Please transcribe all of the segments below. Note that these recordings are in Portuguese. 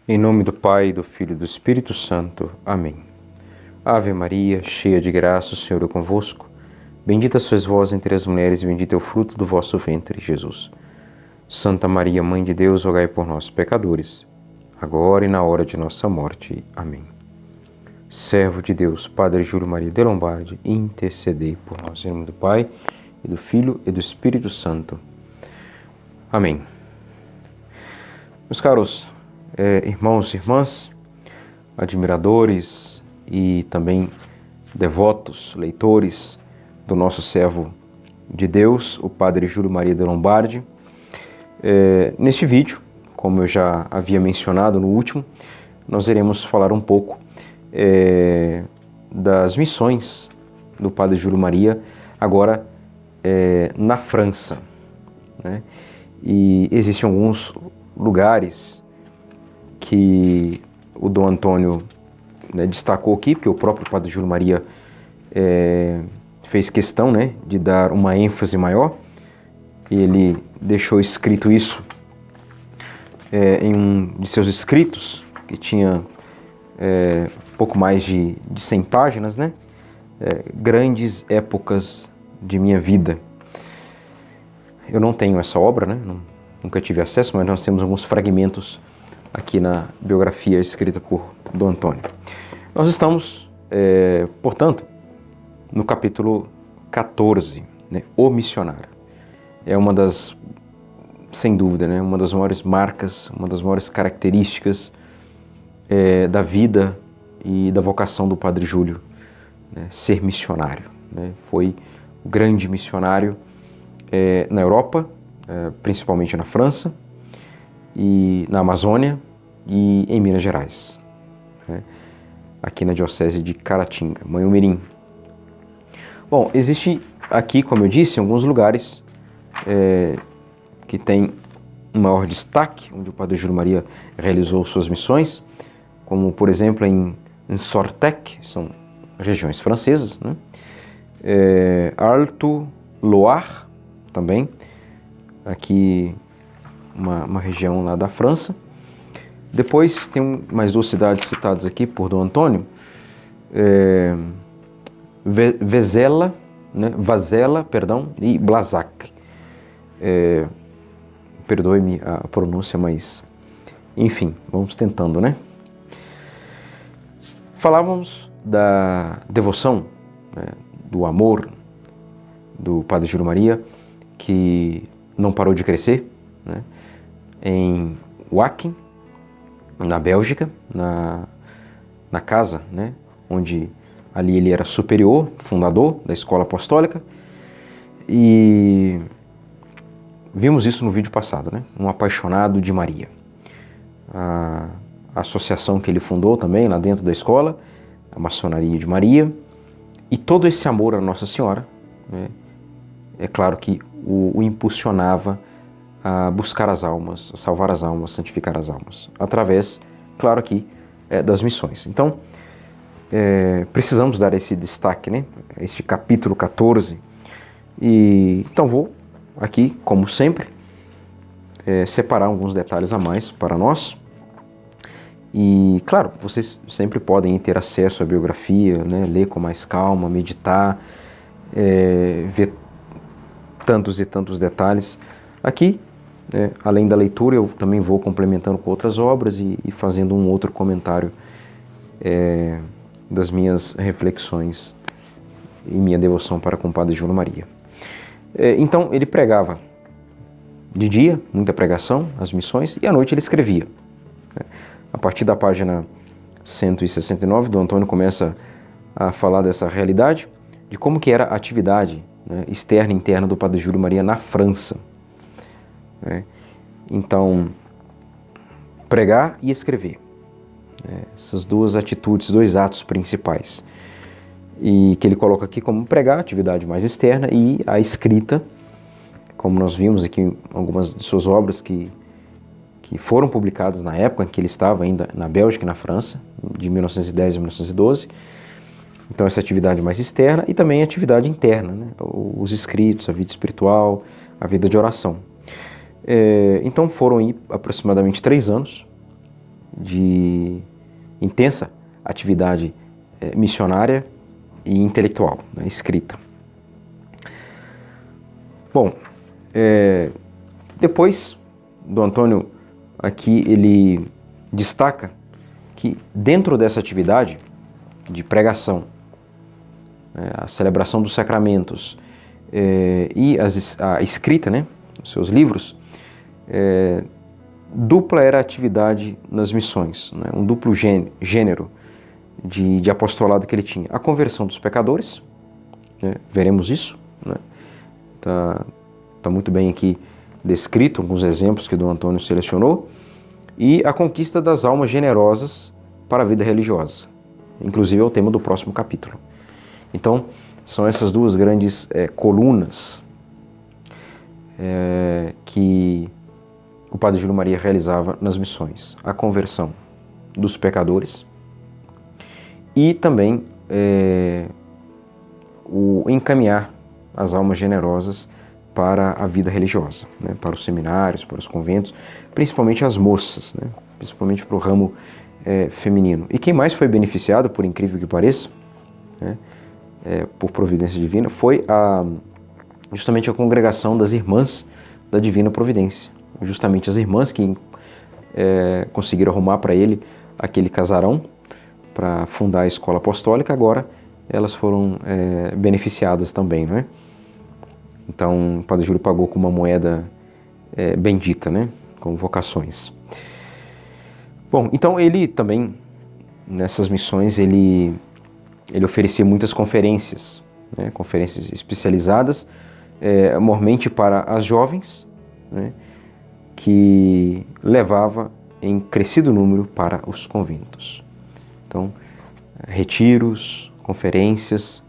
Em nome do Pai, do Filho e do Espírito Santo. Amém. Ave Maria, cheia de graça, o Senhor é convosco. Bendita sois vós entre as mulheres e bendito é o fruto do vosso ventre, Jesus. Santa Maria, Mãe de Deus, rogai por nós, pecadores, agora e na hora de nossa morte. Amém. Servo de Deus, Padre Júlio Maria de Lombardi, intercedei por nós. Em nome do Pai, e do Filho e do Espírito Santo. Amém. Meus caros irmãos e irmãs, admiradores e também devotos, leitores do nosso servo de Deus, o Padre Júlio Maria de Lombardi, neste vídeo, como eu já havia mencionado no último, nós iremos falar um pouco das missões do Padre Júlio Maria, agora na França, né? E existem alguns lugares que o Dom Antônio, né, destacou aqui, porque o próprio Padre Júlio Maria fez questão, né, de dar uma ênfase maior. Ele deixou escrito isso em um de seus escritos, que tinha pouco mais de 100 páginas, né? Grandes épocas de minha vida. Eu não tenho essa obra, né? Nunca tive acesso, mas nós temos alguns fragmentos aqui na biografia escrita por Dom Antônio. Nós estamos, portanto, no capítulo 14, né? O Missionário. É uma das, sem dúvida, né? Uma das maiores marcas, uma das maiores características da vida e da vocação do Padre Júlio, né? Ser missionário, né? Foi o grande missionário na Europa, principalmente na França, e na Amazônia e em Minas Gerais, né? Aqui na diocese de Caratinga, Manhumirim. Bom, existe aqui, como eu disse, alguns lugares que tem um maior destaque, onde o Padre Júlio Maria realizou suas missões, como, por exemplo, em Sortec, são regiões francesas, né? Alto Loire, também, aqui uma região lá da França. Depois tem mais duas cidades citadas aqui por Dom Antônio, Vezela, né? Vazela, perdão, e Blazac. Perdoe-me a pronúncia, mas enfim, vamos tentando, né? Falávamos da devoção, né? Do amor do Padre Júlio Maria, que não parou de crescer, né? Em Wacken, na Bélgica, na casa, né? Onde ali ele era superior, fundador da escola apostólica, e vimos isso no vídeo passado, né? Um apaixonado de Maria. A associação que ele fundou também lá dentro da escola, a Maçonaria de Maria, e todo esse amor à Nossa Senhora, né? É claro que o impulsionava a buscar as almas, a salvar as almas, santificar as almas, através, claro aqui, das missões. Então, precisamos dar esse destaque, né? Este capítulo 14. E então vou aqui, como sempre, separar alguns detalhes a mais para nós. E, claro, vocês sempre podem ter acesso à biografia, né? Ler com mais calma, meditar, ver tantos e tantos detalhes. Aqui, além da leitura, eu também vou complementando com outras obras e fazendo um outro comentário das minhas reflexões e minha devoção para com o Padre Júlio Maria. Então, ele pregava de dia, muita pregação, as missões, e à noite ele escrevia. A partir da página 169, Dom Antônio começa a falar dessa realidade, de como que era a atividade, né, externa e interna do Padre Júlio Maria na França. Então, pregar e escrever, essas duas atitudes, dois atos principais, e que ele coloca aqui como pregar, atividade mais externa, e a escrita, como nós vimos aqui em algumas de suas obras que foram publicadas na época em que ele estava ainda na Bélgica e na França, de 1910 a 1912. Então, essa atividade mais externa e também a atividade interna, né? Os escritos, a vida espiritual, a vida de oração. Então, foram aí aproximadamente 3 anos de intensa atividade missionária e intelectual, né, escrita. Bom, depois do Antônio, aqui ele destaca que dentro dessa atividade de pregação, a celebração dos sacramentos e a escrita, né, dos seus livros, dupla era a atividade nas missões, né, um duplo gênero de apostolado que ele tinha. A conversão dos pecadores, né, veremos isso, né, tá muito bem aqui descrito, alguns exemplos que Dom Antônio selecionou, e a conquista das almas generosas para a vida religiosa. Inclusive é o tema do próximo capítulo. Então, são essas duas grandes colunas que o Padre Júlio Maria realizava nas missões. A conversão dos pecadores e também o encaminhar as almas generosas para a vida religiosa, né? Para os seminários, para os conventos, principalmente as moças, né? Principalmente para o ramo feminino. E quem mais foi beneficiado, por incrível que pareça, né? Por providência divina, foi justamente a congregação das Irmãs da Divina Providência. Justamente as irmãs que conseguiram arrumar para ele aquele casarão para fundar a escola apostólica, agora elas foram beneficiadas também, não é? Então, o Padre Júlio pagou com uma moeda bendita, né? Com vocações. Bom, então ele também, nessas missões, ele oferecia muitas conferências, né? Conferências especializadas, mormente para as jovens, né? Que levava em crescido número para os conventos. Então, retiros, conferências.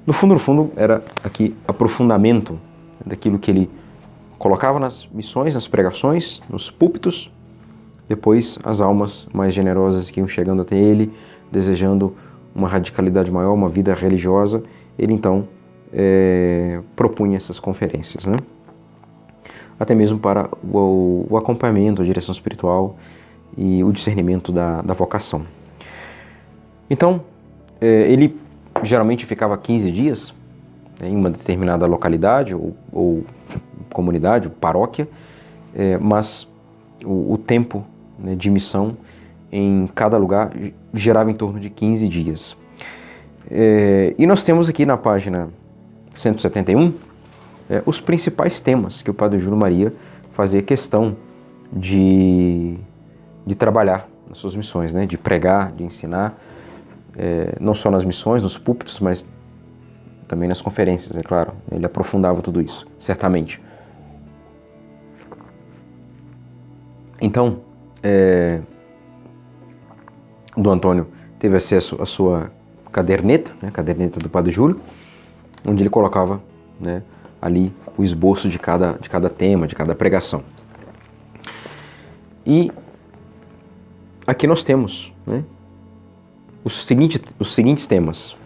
No fundo, era aqui aprofundamento daquilo que ele colocava nas missões, nas pregações, nos púlpitos. Depois, as almas mais generosas que iam chegando até ele, desejando uma radicalidade maior, uma vida religiosa, ele então propunha essas conferências, né? Até mesmo para o acompanhamento, a direção espiritual e o discernimento da vocação. Então, ele geralmente ficava 15 dias em uma determinada localidade ou comunidade, ou paróquia, mas o tempo, né, de missão em cada lugar gerava em torno de 15 dias. E nós temos aqui na página 171 os principais temas que o Padre Júlio Maria fazia questão de trabalhar nas suas missões, né, de pregar, de ensinar, não só nas missões, nos púlpitos, mas também nas conferências, é claro. Ele aprofundava tudo isso, certamente. Então, Dom Antônio teve acesso à sua caderneta, né, caderneta do Padre Júlio, onde ele colocava, né, ali o esboço de cada tema, de cada pregação. E aqui nós temos, né, os seguintes temas: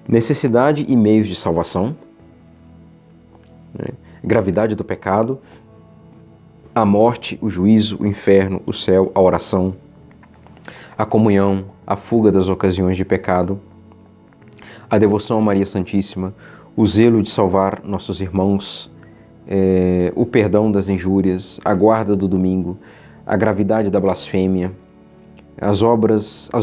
necessidade e meios de salvação, né, gravidade do pecado, a morte, o juízo, o inferno, o céu, a oração, a comunhão, a fuga das ocasiões de pecado, a devoção a Maria Santíssima, o zelo de salvar nossos irmãos, o perdão das injúrias, a guarda do domingo, a gravidade da blasfêmia, as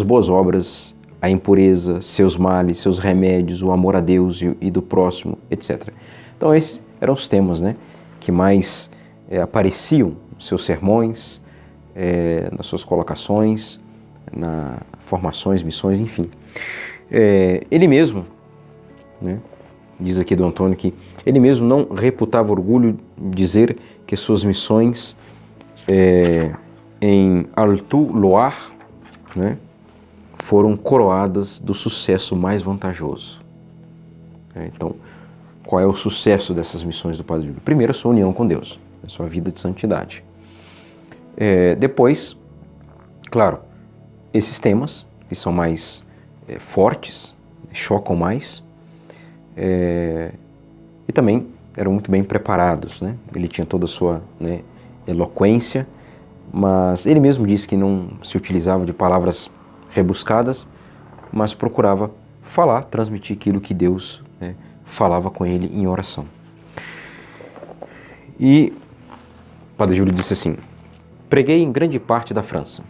boas obras, a impureza, seus males, seus remédios, o amor a Deus e do próximo, etc. Então esses eram os temas, né, que mais apareciam nos seus sermões, nas suas colocações, nas formações, missões, enfim. Ele mesmo, né, diz aqui do Antônio que ele mesmo não reputava orgulho dizer que suas missões em Alto-Loire, né, foram coroadas do sucesso mais vantajoso. Então, qual é o sucesso dessas missões do Padre Júlio? Primeiro, a sua união com Deus, a sua vida de santidade. Depois, claro, esses temas que são mais fortes, chocam mais, e também eram muito bem preparados, né? Ele tinha toda a sua, né, eloquência mas ele mesmo disse que não se utilizava de palavras rebuscadas, mas procurava falar, transmitir aquilo que Deus, né, falava com ele em oração. E o Padre Júlio disse assim: preguei em grande parte da França.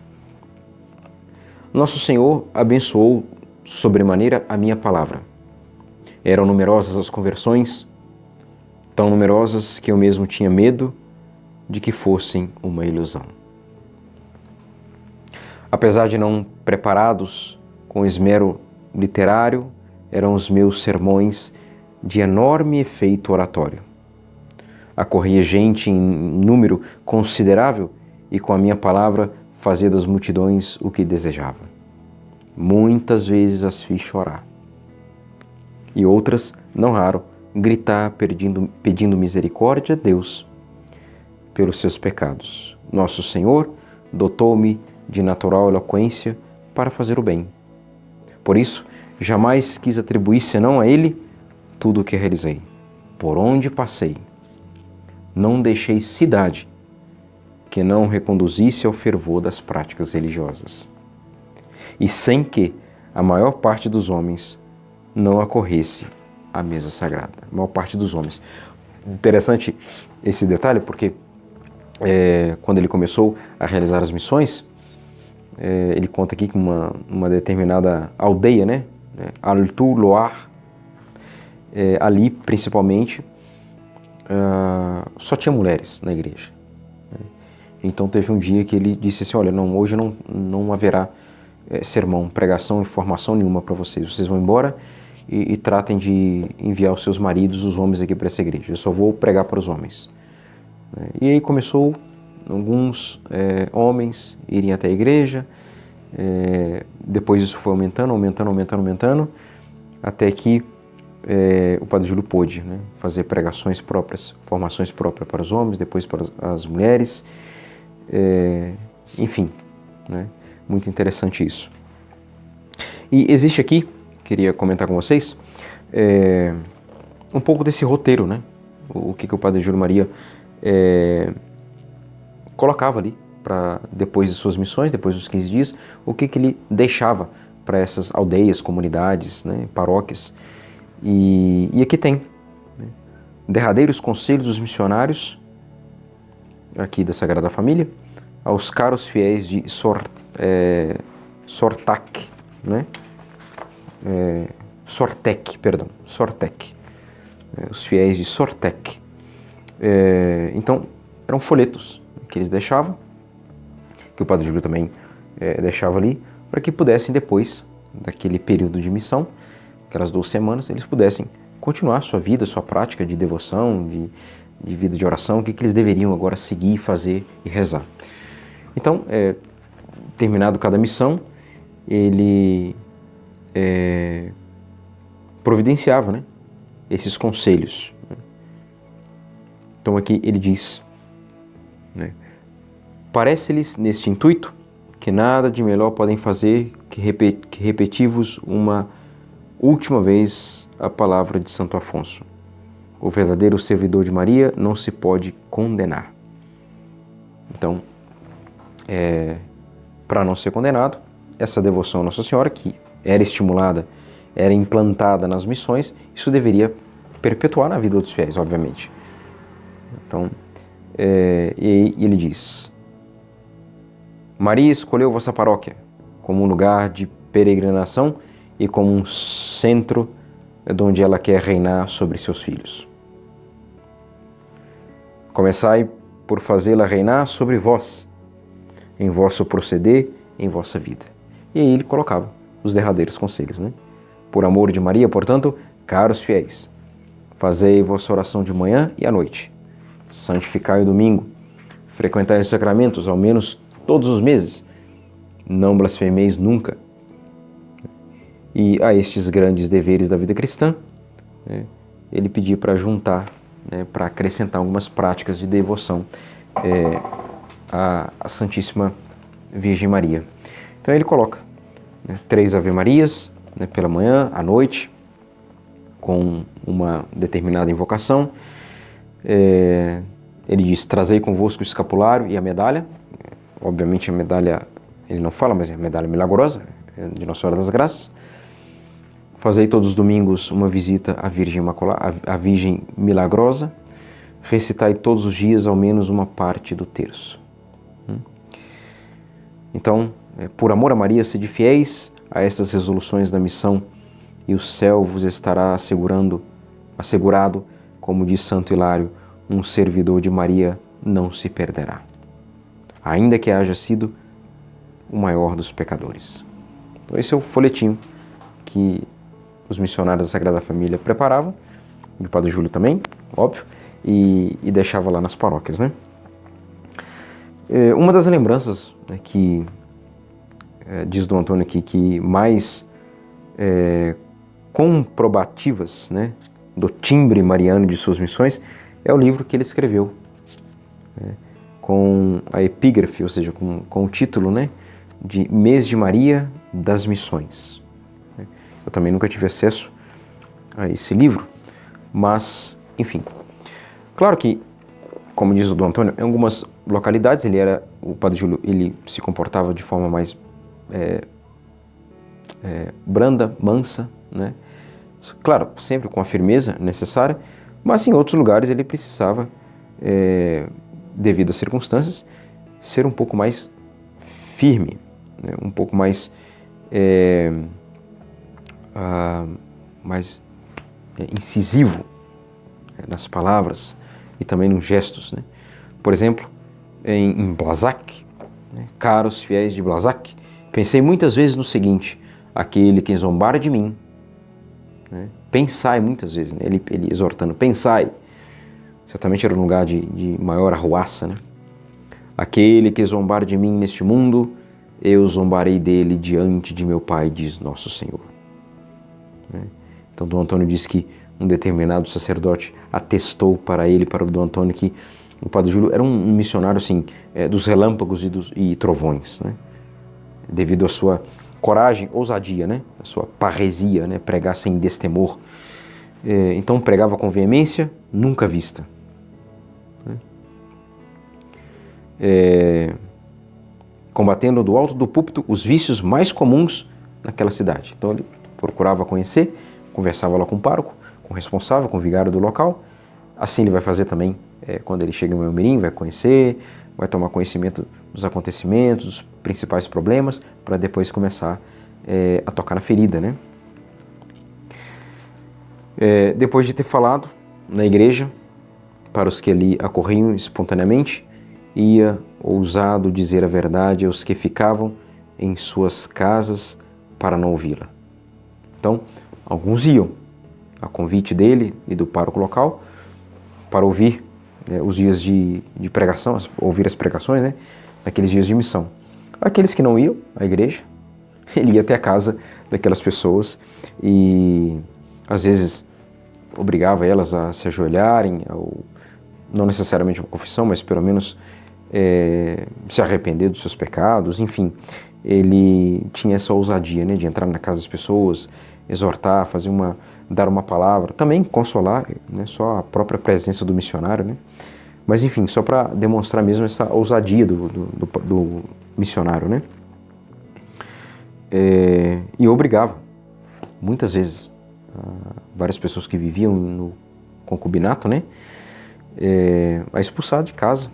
Nosso Senhor abençoou sobremaneira a minha palavra. Eram numerosas as conversões, tão numerosas que eu mesmo tinha medo de que fossem uma ilusão. Apesar de não preparados com esmero literário, eram os meus sermões de enorme efeito oratório. Acorria gente em número considerável e com a minha palavra fazia das multidões o que desejava. Muitas vezes as fiz chorar. E outras, não raro, gritar pedindo misericórdia a Deus pelos seus pecados. Nosso Senhor dotou-me de natural eloquência para fazer o bem. Por isso, jamais quis atribuir senão a Ele tudo o que realizei. Por onde passei, não deixei cidade que não reconduzisse ao fervor das práticas religiosas, e sem que a maior parte dos homens não acorresse à mesa sagrada. A maior parte dos homens. Interessante esse detalhe, porque quando ele começou a realizar as missões, ele conta aqui que uma determinada aldeia, né, Alto-Loire, ali principalmente, só tinha mulheres na igreja. Então teve um dia que ele disse assim: olha, não, hoje não haverá sermão, pregação, informação nenhuma para vocês. Vocês vão embora e tratem de enviar os seus maridos, os homens aqui para essa igreja. Eu só vou pregar para os homens. E aí começou alguns homens irem até a igreja. Depois isso foi aumentando, até que o Padre Júlio pôde, né, fazer pregações próprias, formações próprias para os homens, depois para as mulheres, enfim, né, muito interessante isso. E existe aqui, queria comentar com vocês, um pouco desse roteiro, né, o que o Padre Júlio Maria colocava ali, para depois de suas missões, depois dos 15 dias, o que ele deixava para essas aldeias, comunidades, né, paróquias. E aqui tem, né, derradeiros conselhos dos missionários, aqui da Sagrada Família, aos caros fiéis de Sortec, né? Sortec, os fiéis de Sortec. Então, eram folhetos que eles deixavam, que o Padre Júlio também deixava ali, para que pudessem depois, daquele período de missão, aquelas 2 semanas, eles pudessem continuar sua vida, sua prática de devoção, de vida de oração, o que eles deveriam agora seguir, fazer e rezar. Então, terminado cada missão, ele providenciava, né, esses conselhos. Então aqui ele diz, né, parece-lhes neste intuito que nada de melhor podem fazer que repetir-vos uma última vez a palavra de Santo Afonso: o verdadeiro servidor de Maria não se pode condenar. Então, para não ser condenado, essa devoção a Nossa Senhora, que era estimulada, era implantada nas missões, isso deveria perpetuar na vida dos fiéis, obviamente. Então, e ele diz: Maria escolheu vossa paróquia como um lugar de peregrinação e como um centro de onde ela quer reinar sobre seus filhos. Começai por fazê-la reinar sobre vós, em vosso proceder, em vossa vida. E aí ele colocava os derradeiros conselhos, né? Por amor de Maria, portanto, caros fiéis, fazei vossa oração de manhã e à noite, santificai o domingo, frequentai os sacramentos ao menos todos os meses, não blasfemeis nunca. E a estes grandes deveres da vida cristã, né, ele pedia para juntar, né, para acrescentar algumas práticas de devoção à Santíssima Virgem Maria. Então ele coloca, né, 3 Ave-Marias, né, pela manhã, à noite, com uma determinada invocação. Ele diz: trazei convosco o escapulário e a medalha, obviamente a medalha, ele não fala, mas é a medalha milagrosa, de Nossa Senhora das Graças. Fazei todos os domingos uma visita à Virgem Imaculada, à Virgem Milagrosa. Recitai todos os dias ao menos uma parte do terço. Então, por amor a Maria, sede fiéis a estas resoluções da missão e o céu vos estará assegurado, como diz Santo Hilário, um servidor de Maria não se perderá, ainda que haja sido o maior dos pecadores. Então esse é o folhetinho que os missionários da Sagrada Família preparavam, e o Padre Júlio também, óbvio, e deixava lá nas paróquias, né? Uma das lembranças, né, que diz Dom Antônio aqui, que mais comprobativas, né, do timbre mariano de suas missões, é o livro que ele escreveu, com a epígrafe, ou seja, com o título, né, de Mês de Maria das Missões. Eu também nunca tive acesso a esse livro, mas, enfim. Claro que, como diz o Dom Antônio, em algumas localidades o Padre Júlio, ele se comportava de forma mais branda, mansa, né? Claro, sempre com a firmeza necessária, mas em outros lugares ele precisava, devido às circunstâncias, ser um pouco mais firme, né? Um pouco mais incisivo nas palavras e também nos gestos, né? Por exemplo, em Blazak, né? Caros fiéis de Blazak, pensei muitas vezes no seguinte: aquele que zombar de mim, né? Pensai muitas vezes, né? ele exortando, pensai, certamente era um lugar de maior arruaça, né? Aquele que zombar de mim neste mundo, eu zombarei dele diante de meu Pai, diz Nosso Senhor. Então Dom Antônio diz que um determinado sacerdote atestou para ele, para o Dom Antônio, que o Padre Júlio era um missionário assim, dos relâmpagos e trovões, né? Devido à sua coragem, ousadia, né? A sua parresia, né? Pregar sem destemor. Então pregava com veemência nunca vista, né? Combatendo do alto do púlpito os vícios mais comuns naquela cidade. Então ele procurava conhecer, conversava lá com o pároco, com o responsável, com o vigário do local. Assim ele vai fazer também quando ele chega em Elmirim, vai conhecer, vai tomar conhecimento dos acontecimentos, dos principais problemas, para depois começar a tocar na ferida, né? Depois de ter falado na igreja, para os que ali acorriam espontaneamente, ia ousado dizer a verdade aos que ficavam em suas casas para não ouvi-la. Então, alguns iam, a convite dele e do pároco local, para ouvir os dias de pregação, ouvir as pregações, né, naqueles dias de missão. Aqueles que não iam à igreja, ele ia até a casa daquelas pessoas e, às vezes, obrigava elas a se ajoelharem, não necessariamente uma confissão, mas pelo menos se arrepender dos seus pecados, enfim. Ele tinha essa ousadia, né, de entrar na casa das pessoas, exortar, dar uma palavra, também consolar, né, só a própria presença do missionário, né? Mas enfim, só para demonstrar mesmo essa ousadia do missionário, né? E obrigava, muitas vezes, várias pessoas que viviam no concubinato, né, a expulsar de casa,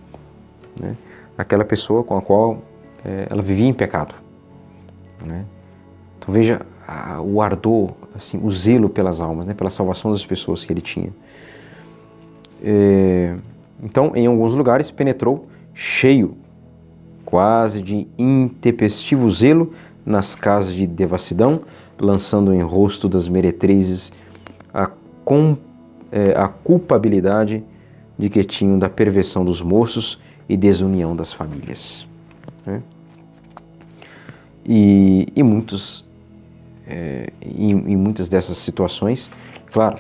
né, aquela pessoa com a qual ela vivia em pecado, né? Então veja o ardor, assim, o zelo pelas almas, né, pela salvação das pessoas que ele tinha. Então, em alguns lugares, penetrou cheio, quase de intempestivo zelo, nas casas de devassidão, lançando em rosto das meretrizes a culpabilidade de que tinham da perversão dos moços e desunião das famílias, né? E em muitas dessas situações, claro,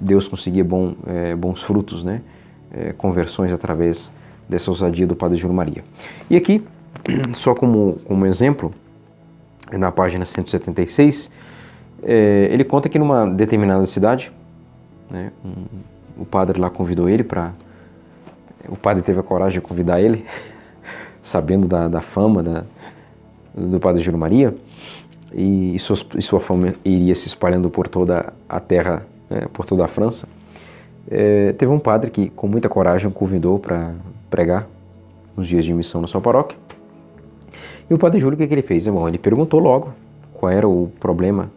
Deus conseguia bons frutos, né? Conversões através dessa ousadia do Padre Júlio Maria. E aqui, só como exemplo, na página 176, ele conta que numa determinada cidade, né, o padre lá convidou ele para O padre teve a coragem de convidar ele, sabendo da fama do padre Júlio Maria, e sua fama iria se espalhando por toda a terra, por toda a França. Teve um padre que, com muita coragem, o convidou para pregar nos dias de missão na sua paróquia. E o padre Júlio, o que ele fez? Bom, ele perguntou logo qual era o problema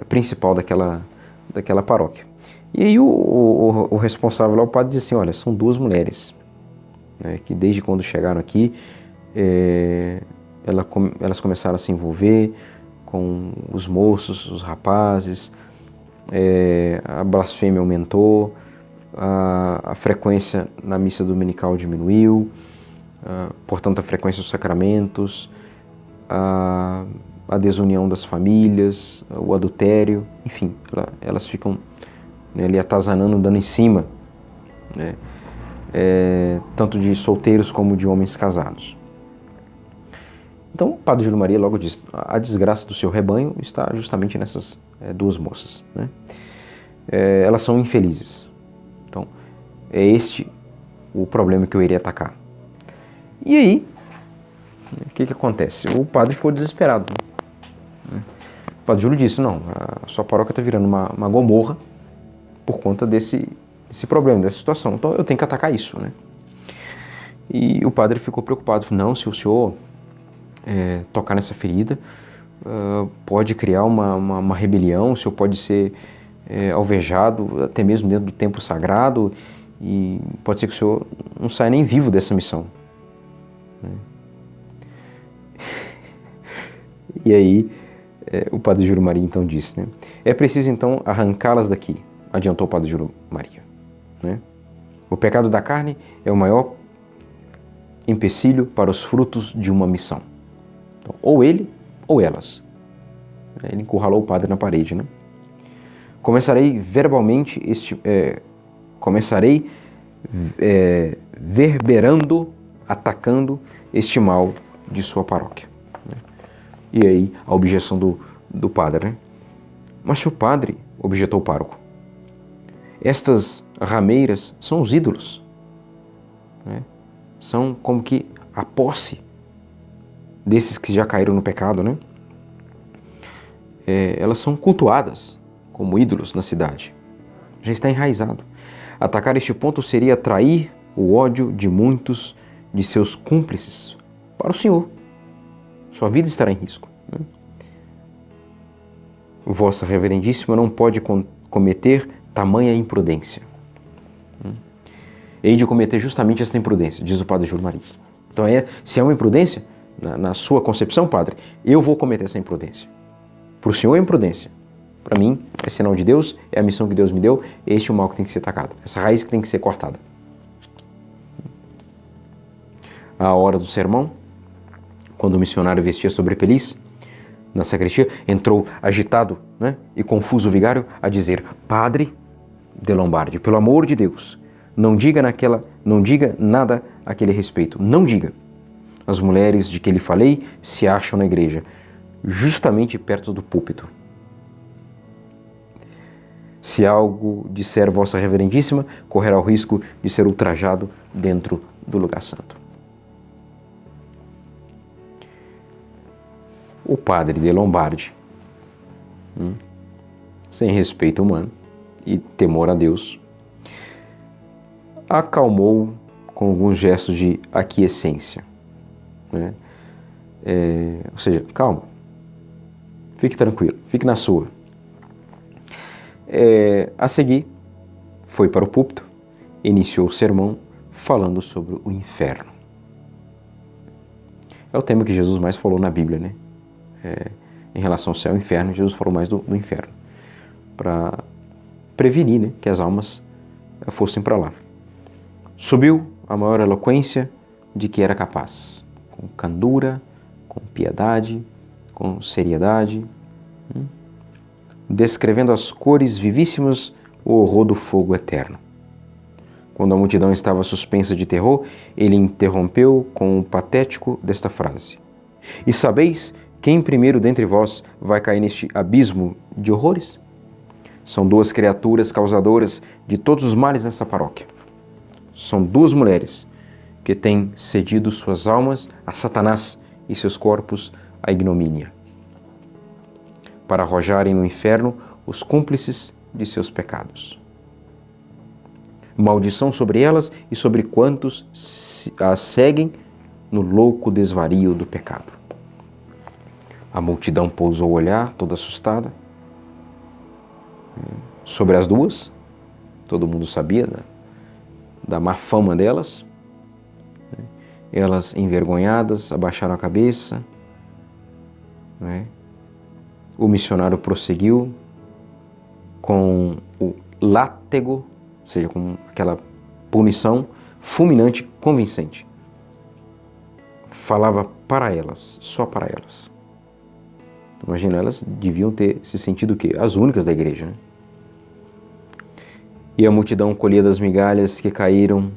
principal daquela paróquia. E aí o responsável lá, o padre, disse assim: olha, são duas mulheres, né, que desde quando chegaram aqui, elas começaram a se envolver com os moços, os rapazes, a blasfêmia aumentou, a frequência na missa dominical diminuiu, portanto a frequência dos sacramentos, a desunião das famílias, o adultério, enfim, elas ficam, né, ali atazanando, dando em cima, né, tanto de solteiros como de homens casados. Então o padre Júlio Maria logo diz: a desgraça do seu rebanho está justamente nessas duas moças, né? Elas são infelizes. Então é este o problema que eu iria atacar. E aí, o que acontece? O padre ficou desesperado, né? O padre Júlio disse: não, a sua paróquia está virando uma gomorra por conta desse problema, dessa situação. Então eu tenho que atacar isso, né? E o padre ficou preocupado. Não, se o senhor tocar nessa ferida, pode criar uma rebelião, o senhor pode ser alvejado até mesmo dentro do templo sagrado, e pode ser que o senhor não saia nem vivo dessa missão. E aí o padre Júlio Maria então disse, né: é preciso então arrancá-las daqui, adiantou o padre Júlio Maria, né? O pecado da carne é o maior empecilho para os frutos de uma missão. Então, ou ele ou elas. Ele encurralou o padre na parede, né? Começarei verberando, atacando este mal de sua paróquia, né? E aí a objeção do padre, né? Mas se o padre, objetou o pároco, estas rameiras são os ídolos, né? São como que a posse desses que já caíram no pecado, né? Elas são cultuadas como ídolos na cidade. Já está enraizado. Atacar este ponto seria atrair o ódio de muitos de seus cúmplices para o Senhor. Sua vida estará em risco, né? Vossa Reverendíssima não pode cometer tamanha imprudência. Hei de cometer justamente esta imprudência, diz o padre Júlio Maria. Então, se é uma imprudência, na sua concepção, padre, eu vou cometer essa imprudência. Para o senhor é imprudência. Para mim, é sinal de Deus, é a missão que Deus me deu, este é o mal que tem que ser atacado, essa raiz que tem que ser cortada. À hora do sermão, quando o missionário vestia sobrepeliz, na sacristia, entrou agitado, né, e confuso o vigário a dizer: Padre de Lombardi, pelo amor de Deus, não diga nada àquele respeito, não diga. As mulheres de que lhe falei se acham na igreja, justamente perto do púlpito. Se algo disser Vossa Reverendíssima, correrá o risco de ser ultrajado dentro do lugar santo. O padre de Lombardi, sem respeito humano e temor a Deus, acalmou com alguns gestos de aquiescência, né? Ou seja, calma, fique tranquilo, fique na sua. A seguir, foi para o púlpito, iniciou o sermão falando sobre o inferno. É o tema que Jesus mais falou na Bíblia, né? Em relação ao céu e ao inferno, Jesus falou mais do inferno, para prevenir, né, que as almas fossem para lá. Subiu a maior eloquência de que era capaz, com candura, com piedade, com seriedade, descrevendo as cores vivíssimas o horror do fogo eterno. Quando a multidão estava suspensa de terror, ele interrompeu com o patético desta frase: E sabeis quem primeiro dentre vós vai cair neste abismo de horrores? São duas criaturas causadoras de todos os males nesta paróquia. São duas mulheres que têm cedido suas almas a Satanás e seus corpos à ignomínia, para arrojarem no inferno os cúmplices de seus pecados. Maldição sobre elas e sobre quantos as seguem no louco desvario do pecado. A multidão pousou o olhar, toda assustada, sobre as duas. Todo mundo sabia da má fama delas. Elas, envergonhadas, abaixaram a cabeça. O missionário prosseguiu com o látego, ou seja, com aquela punição fulminante, convincente. Falava para elas, só para elas. Imagina, elas deviam ter se sentido o quê? As únicas da igreja, né? E a multidão colhia das migalhas que caíram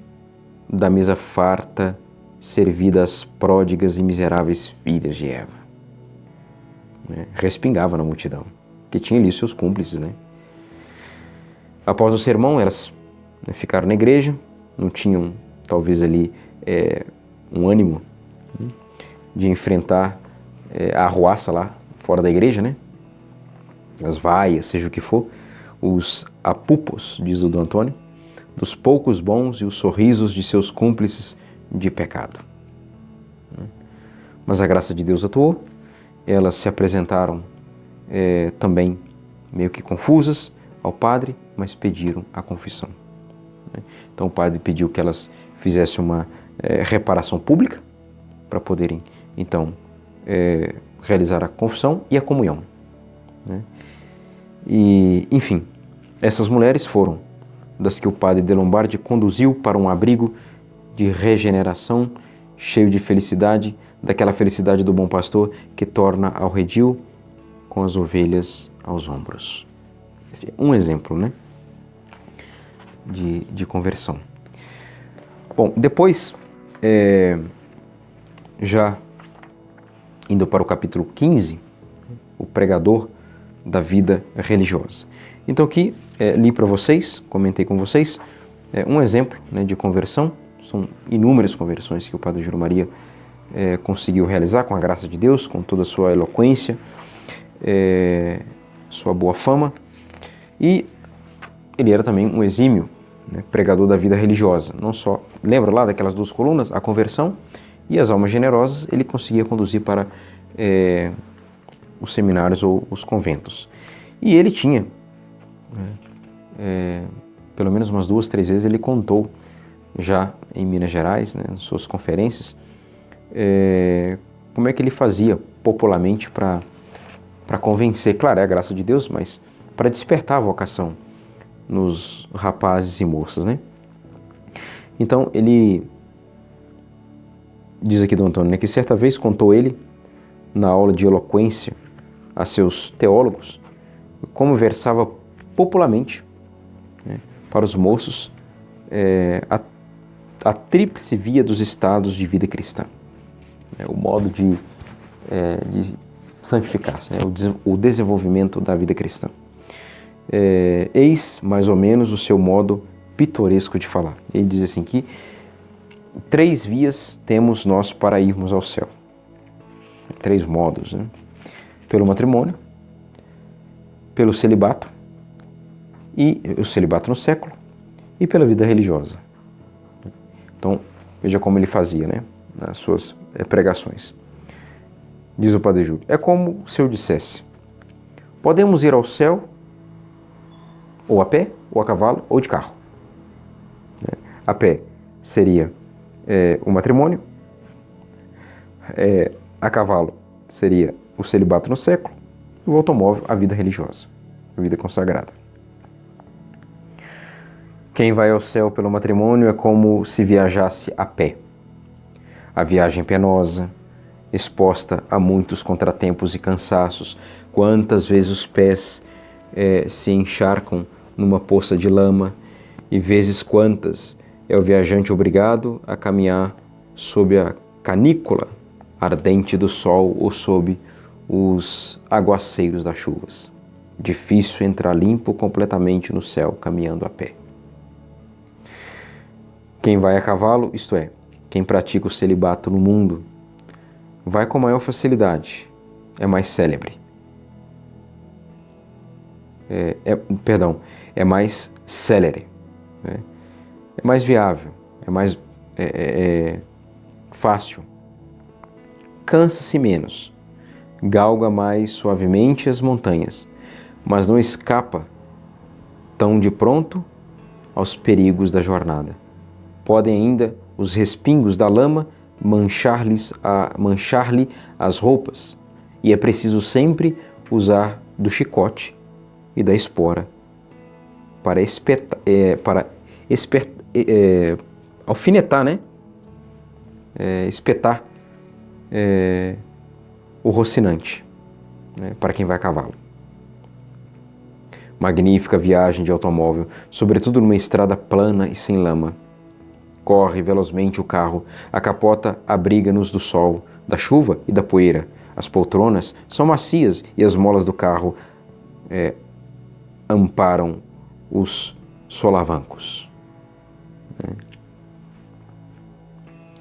da mesa farta, servida às pródigas e miseráveis filhas de Eva. Respingava na multidão, que tinha ali seus cúmplices, né? Após o sermão, elas ficaram na igreja, não tinham, talvez ali, um ânimo de enfrentar a arruaça lá fora da igreja, né? As vaias, seja o que for, os apupos, diz o Dom Antônio, dos poucos bons e os sorrisos de seus cúmplices de pecado. Mas a graça de Deus atuou, elas se apresentaram também meio que confusas ao padre, mas pediram a confissão. Então o padre pediu que elas fizessem uma reparação pública para poderem, então, realizar a confissão e a comunhão. E, enfim, essas mulheres foram das que o padre de Lombardi conduziu para um abrigo de regeneração, cheio de felicidade, daquela felicidade do bom pastor que torna ao redil com as ovelhas aos ombros. Um exemplo, né, de conversão. Bom, depois, já indo para o capítulo 15, o pregador da vida religiosa. Então aqui li para vocês, comentei com vocês, um exemplo, né, de conversão. São inúmeras conversões que o Padre Júlio Maria conseguiu realizar com a graça de Deus, com toda a sua eloquência, sua boa fama. E ele era também um exímio, né, pregador da vida religiosa. Não só, lembra lá daquelas duas colunas, a conversão e as almas generosas, ele conseguia conduzir para os seminários ou os conventos. E ele tinha, pelo menos umas 2, 3 vezes, ele contou já em Minas Gerais, né, nas suas conferências, como é que ele fazia popularmente para convencer, claro, é a graça de Deus, mas para despertar a vocação nos rapazes e moças, né? Então, ele diz aqui, Dom Antônio, né, que certa vez contou ele, na aula de eloquência a seus teólogos, como versava popularmente, né, para os moços a tríplice via dos estados de vida cristã, o modo de santificar-se, né, o desenvolvimento da vida cristã. Eis mais ou menos o seu modo pitoresco de falar. Ele diz assim que 3 vias temos nós para irmos ao céu. 3 modos, né? Pelo matrimônio, pelo celibato, e o celibato no século, e pela vida religiosa. Então, veja como ele fazia, né, nas suas pregações. Diz o Padre Júlio, é como se eu dissesse, podemos ir ao céu ou a pé, ou a cavalo, ou de carro. A pé seria o matrimônio, a cavalo seria o celibato no século, e o automóvel, a vida religiosa, a vida consagrada. Quem vai ao céu pelo matrimônio é como se viajasse a pé. A viagem penosa, exposta a muitos contratempos e cansaços, quantas vezes os pés se encharcam numa poça de lama, e vezes quantas é o viajante obrigado a caminhar sob a canícula ardente do sol ou sob os aguaceiros das chuvas. Difícil entrar limpo completamente no céu caminhando a pé. Quem vai a cavalo, isto é, quem pratica o celibato no mundo, vai com maior facilidade, é mais célebre. É mais célere, né? É mais viável, é mais fácil. Cansa-se menos, galga mais suavemente as montanhas, mas não escapa tão de pronto aos perigos da jornada. Podem ainda os respingos da lama manchar-lhe as roupas, e é preciso sempre usar do chicote e da espora para alfinetar, né? Espetar o rocinante, né? Para quem vai a cavalo. Magnífica viagem de automóvel, sobretudo numa estrada plana e sem lama. Corre velozmente o carro, a capota abriga-nos do sol, da chuva e da poeira. As poltronas são macias e as molas do carro amparam os solavancos.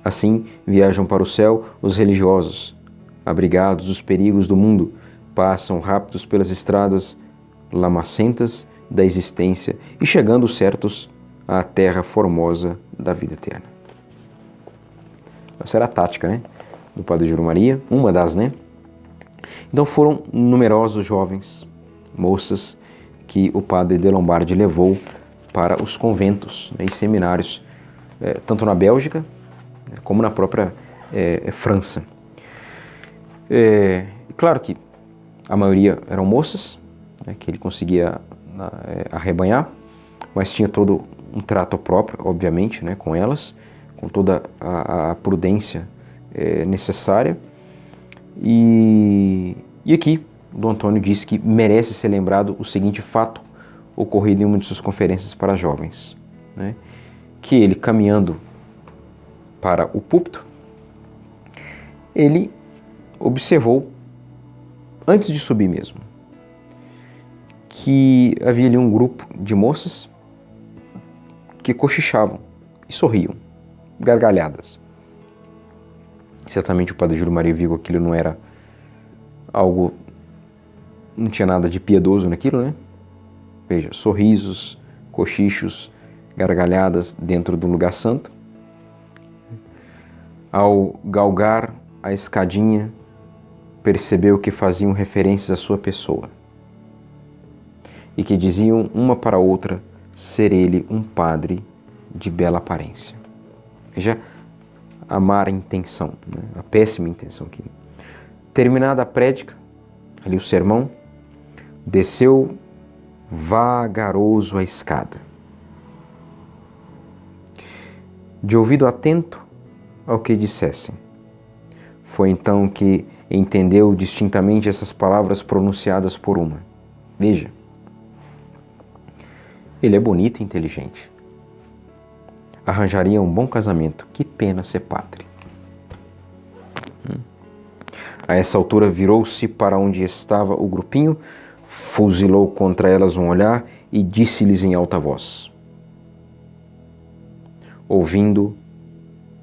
Assim viajam para o céu os religiosos, abrigados dos perigos do mundo, passam rápidos pelas estradas lamacentas da existência e chegando certos à terra formosa da vida eterna. Essa era a tática, né, do Padre Júlio Maria, uma das, né? Então foram numerosos jovens, moças, que o Padre de Lombardi levou para os conventos, né, e seminários, tanto na Bélgica como na própria França. Claro que a maioria eram moças, que ele conseguia arrebanhar, mas tinha todo um trato próprio, obviamente, né, com elas, com toda a prudência necessária. E aqui, Dom Antônio disse que merece ser lembrado o seguinte fato ocorrido em uma de suas conferências para jovens, né, que ele, caminhando para o púlpito, ele observou, antes de subir mesmo, que havia ali um grupo de moças que cochichavam e sorriam, gargalhadas. Certamente o Padre Júlio Maria viu que aquilo não era algo, não tinha nada de piedoso naquilo, né? Veja, sorrisos, cochichos, gargalhadas dentro do lugar santo. Ao galgar a escadinha, percebeu que faziam referências à sua pessoa e que diziam uma para a outra ser ele um padre de bela aparência. Veja a má intenção, né? A péssima intenção aqui. Terminada a prédica, ali o sermão, desceu vagaroso a escada. De ouvido atento ao que dissessem. Foi então que entendeu distintamente essas palavras pronunciadas por uma. Veja, ele é bonito e inteligente. Arranjaria um bom casamento. Que pena ser padre. A essa altura virou-se para onde estava o grupinho, fuzilou contra elas um olhar e disse-lhes em alta voz,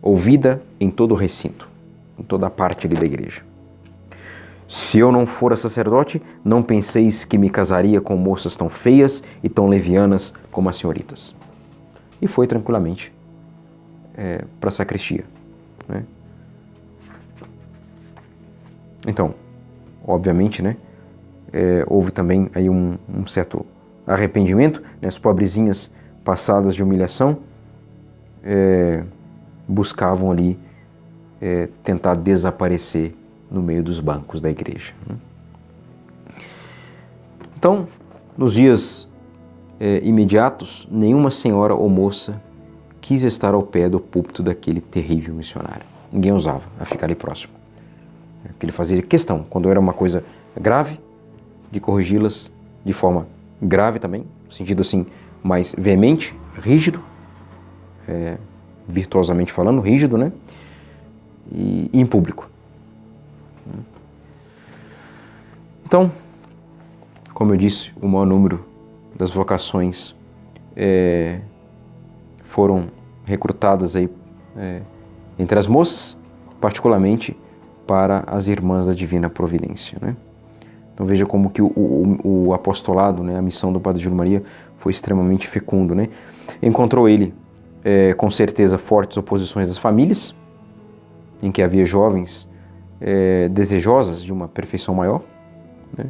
ouvida em todo o recinto, em toda a parte ali da igreja: se eu não fora sacerdote, não penseis que me casaria com moças tão feias e tão levianas como as senhoritas. E foi tranquilamente para a sacristia, né? Então, obviamente, né, houve também aí um certo arrependimento, né? As pobrezinhas passadas de humilhação buscavam ali tentar desaparecer no meio dos bancos da igreja, né? Então, nos dias imediatos, nenhuma senhora ou moça quis estar ao pé do púlpito daquele terrível missionário. Ninguém ousava a ficar ali próximo. Porque ele fazia questão, quando era uma coisa grave, de corrigi-las de forma grave também, no sentido assim, mais veemente, rígido, virtuosamente falando, rígido, né? E em público. Então, como eu disse, o maior número das vocações foram recrutadas aí entre as moças, particularmente para as Irmãs da Divina Providência, né? Então veja como que o apostolado, né, a missão do Padre Júlio Maria foi extremamente fecundo, né? Encontrou ele, com certeza, fortes oposições das famílias, em que havia jovens desejosas de uma perfeição maior, né?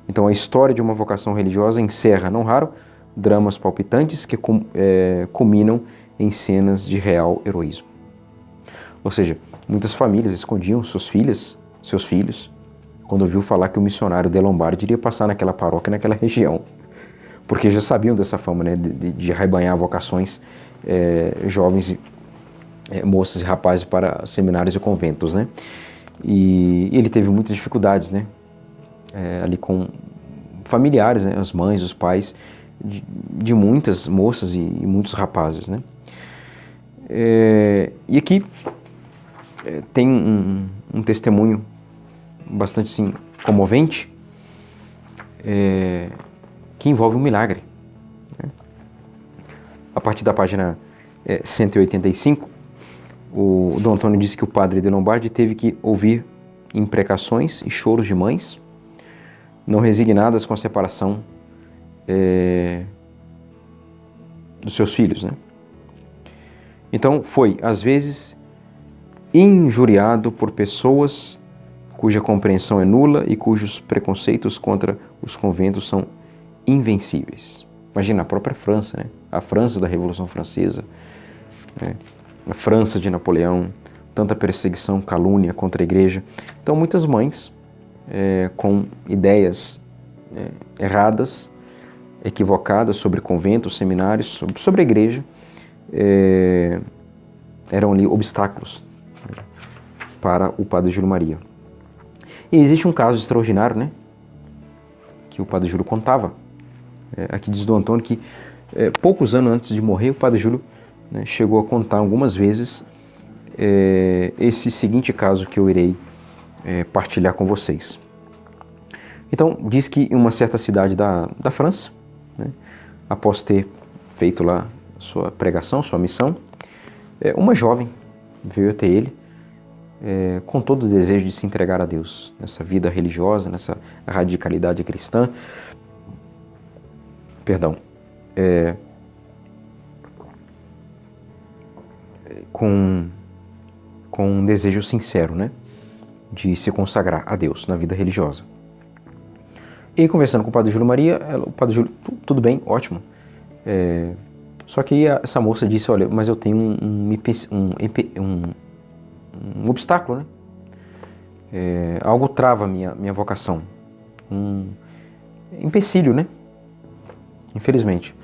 Então a história de uma vocação religiosa encerra, não raro, dramas palpitantes que culminam em cenas de real heroísmo. Ou seja, muitas famílias escondiam seus filhos, quando ouviu falar que o missionário de Lombardi iria passar naquela paróquia, naquela região, porque já sabiam dessa fama, né, de arrebanhar vocações jovens, moças e rapazes para seminários e conventos, né? E ele teve muitas dificuldades, né, ali com familiares, né, as mães, os pais de muitas moças e muitos rapazes, né? E aqui tem um testemunho bastante, assim, comovente, que envolve um milagre, né? A partir da página 185, o Dom Antônio disse que o padre de Lombardi teve que ouvir imprecações e choros de mães, não resignadas com a separação dos seus filhos, né? Então foi, às vezes, injuriado por pessoas cuja compreensão é nula e cujos preconceitos contra os conventos são invencíveis. Imagina a própria França, né? A França da Revolução Francesa, né? A França de Napoleão, tanta perseguição, calúnia contra a igreja. Então muitas mães com ideias erradas, equivocadas sobre conventos, seminários, sobre a igreja, eram ali obstáculos, né, para o Padre Júlio Maria. E existe um caso extraordinário, né, que o Padre Júlio contava. Aqui diz Dom Antônio que poucos anos antes de morrer, o Padre Júlio, né, chegou a contar algumas vezes esse seguinte caso que eu irei partilhar com vocês. Então, diz que em uma certa cidade da França, né, após ter feito lá sua pregação, sua missão, uma jovem veio até ele com todo o desejo de se entregar a Deus, nessa vida religiosa, nessa radicalidade cristã. Perdão. Com um desejo sincero, né, de se consagrar a Deus na vida religiosa. E conversando com o Padre Júlio Maria, o Padre Júlio, tudo bem, ótimo. Só que essa moça disse, olha, mas eu tenho um obstáculo, né? Algo trava a minha vocação. Um empecilho, né? Infelizmente.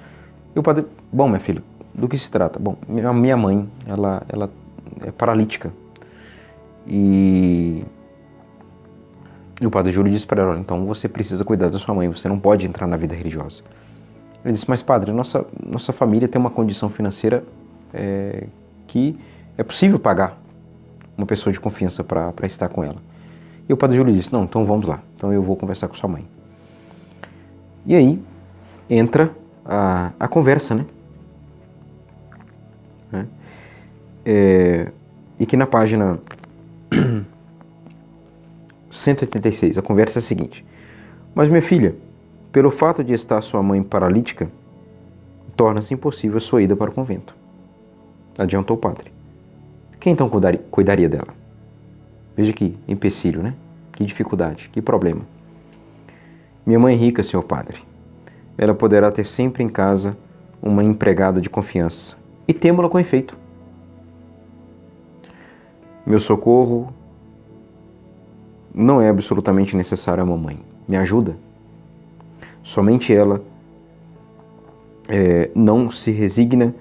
E o padre, bom, minha filha, do que se trata? Bom, minha mãe, ela é paralítica. E o Padre Júlio disse para ela, então você precisa cuidar da sua mãe, você não pode entrar na vida religiosa. Ele disse, mas padre, nossa família tem uma condição financeira que é possível pagar uma pessoa de confiança para estar com ela. E o Padre Júlio disse, não, então vamos lá, então eu vou conversar com sua mãe. E aí entra a conversa, né? E que na página 186, a conversa é a seguinte: mas minha filha, pelo fato de estar sua mãe paralítica, torna-se impossível a sua ida para o convento. Adiantou o padre. Quem então cuidaria dela? Veja que empecilho, né? Que dificuldade, que problema. Minha mãe é rica, senhor padre. Ela poderá ter sempre em casa uma empregada de confiança. E temo-la com efeito. Meu socorro não é absolutamente necessário à mamãe. Me ajuda? Somente ela não se resigna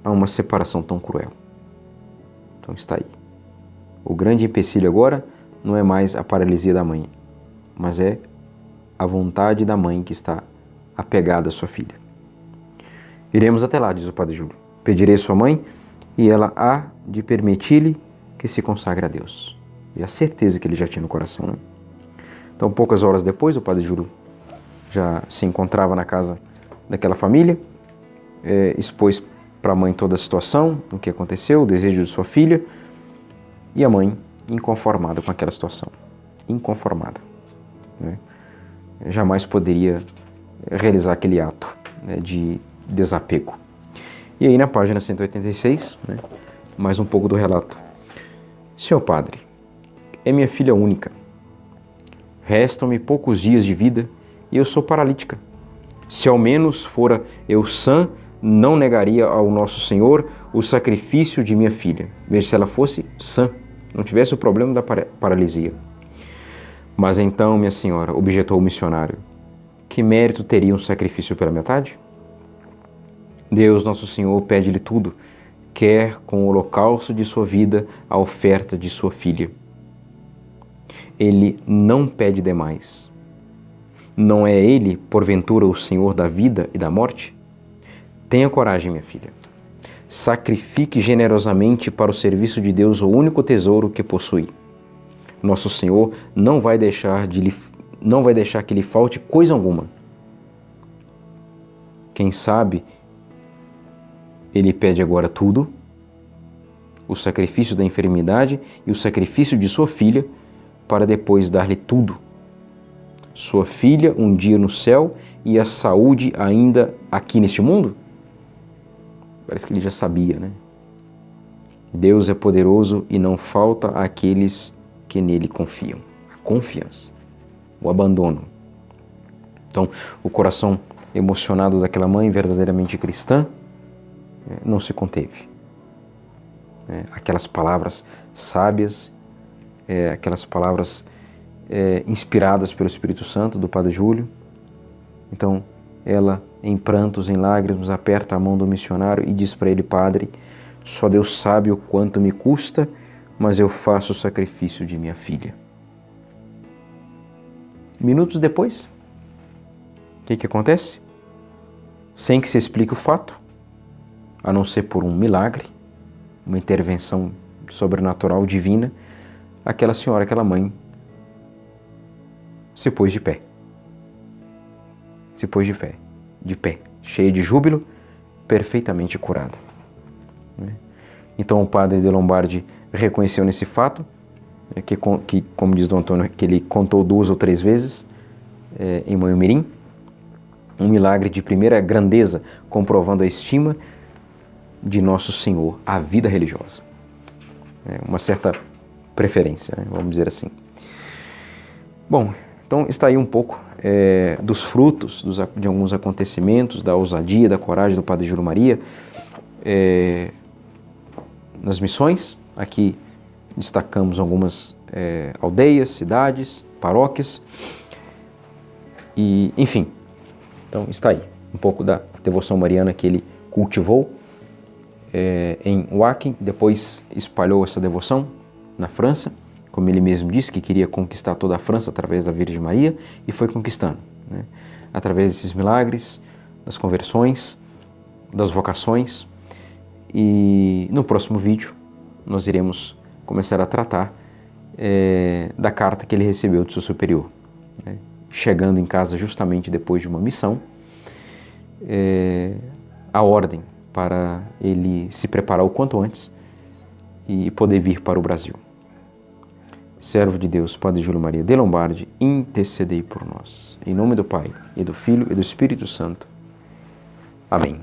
a uma separação tão cruel. Então está aí. O grande empecilho agora não é mais a paralisia da mãe, mas é a vontade da mãe que está apegada à sua filha. Iremos até lá, diz o Padre Júlio. Pedirei à sua mãe e ela há de permitir-lhe que se consagre a Deus. E a certeza que ele já tinha no coração, né? Então, poucas horas depois, o Padre Júlio já se encontrava na casa daquela família, expôs para a mãe toda a situação, o que aconteceu, o desejo de sua filha, e a mãe inconformada com aquela situação. Inconformada. Né? Jamais poderia realizar aquele ato, né, de desapego. E aí na página 186, né, mais um pouco do relato. Senhor padre, é minha filha única. Restam-me poucos dias de vida e eu sou paralítica. Se ao menos fora eu sã, não negaria ao Nosso Senhor o sacrifício de minha filha, mesmo se ela fosse sã, não tivesse o problema da paralisia. Mas então, minha senhora, objetou o missionário, que mérito teria um sacrifício pela metade? Deus, Nosso Senhor, pede-lhe tudo, quer com o holocausto de sua vida a oferta de sua filha. Ele não pede demais. Não é Ele, porventura, o Senhor da vida e da morte? Tenha coragem, minha filha. Sacrifique generosamente para o serviço de Deus o único tesouro que possui. Nosso Senhor não vai deixar que lhe falte coisa alguma. Quem sabe, Ele pede agora tudo, o sacrifício da enfermidade e o sacrifício de sua filha, para depois dar-lhe tudo. Sua filha um dia no céu e a saúde ainda aqui neste mundo? Parece que ele já sabia, né? Deus é poderoso e não falta àqueles que nele confiam. A confiança, o abandono. Então, o coração emocionado daquela mãe, verdadeiramente cristã, não se conteve. Aquelas palavras sábias, aquelas palavras inspiradas pelo Espírito Santo do Padre Júlio. Então, ela, em prantos, em lágrimas, aperta a mão do missionário e diz para ele: Padre, só Deus sabe o quanto me custa, mas eu faço o sacrifício de minha filha. Minutos depois, o que acontece? Sem que se explique o fato, a não ser por um milagre, uma intervenção sobrenatural divina, aquela senhora, aquela mãe, se pôs de pé. Se pôs de pé, cheia de júbilo, perfeitamente curada. Então o padre de Lombardi reconheceu nesse fato, que como diz Dom Antônio, que ele contou 2 ou 3 vezes em Moimirim, um milagre de primeira grandeza, comprovando a estima de Nosso Senhor à vida religiosa. Uma certa preferência, né? Vamos dizer assim. Bom, então está aí um pouco dos frutos de alguns acontecimentos, da ousadia, da coragem do Padre Júlio Maria nas missões. Aqui destacamos algumas aldeias, cidades, paróquias e, enfim, então está aí um pouco da devoção mariana que ele cultivou em Wacken, depois espalhou essa devoção na França, como ele mesmo disse, que queria conquistar toda a França através da Virgem Maria, e foi conquistando, né? Através desses milagres, das conversões, das vocações. E no próximo vídeo nós iremos começar a tratar da carta que ele recebeu do seu superior, né? Chegando em casa justamente depois de uma missão, a ordem para ele se preparar o quanto antes e poder vir para o Brasil. Servo de Deus, Padre Júlio Maria de Lombardi, intercedei por nós. Em nome do Pai, e do Filho, e do Espírito Santo. Amém.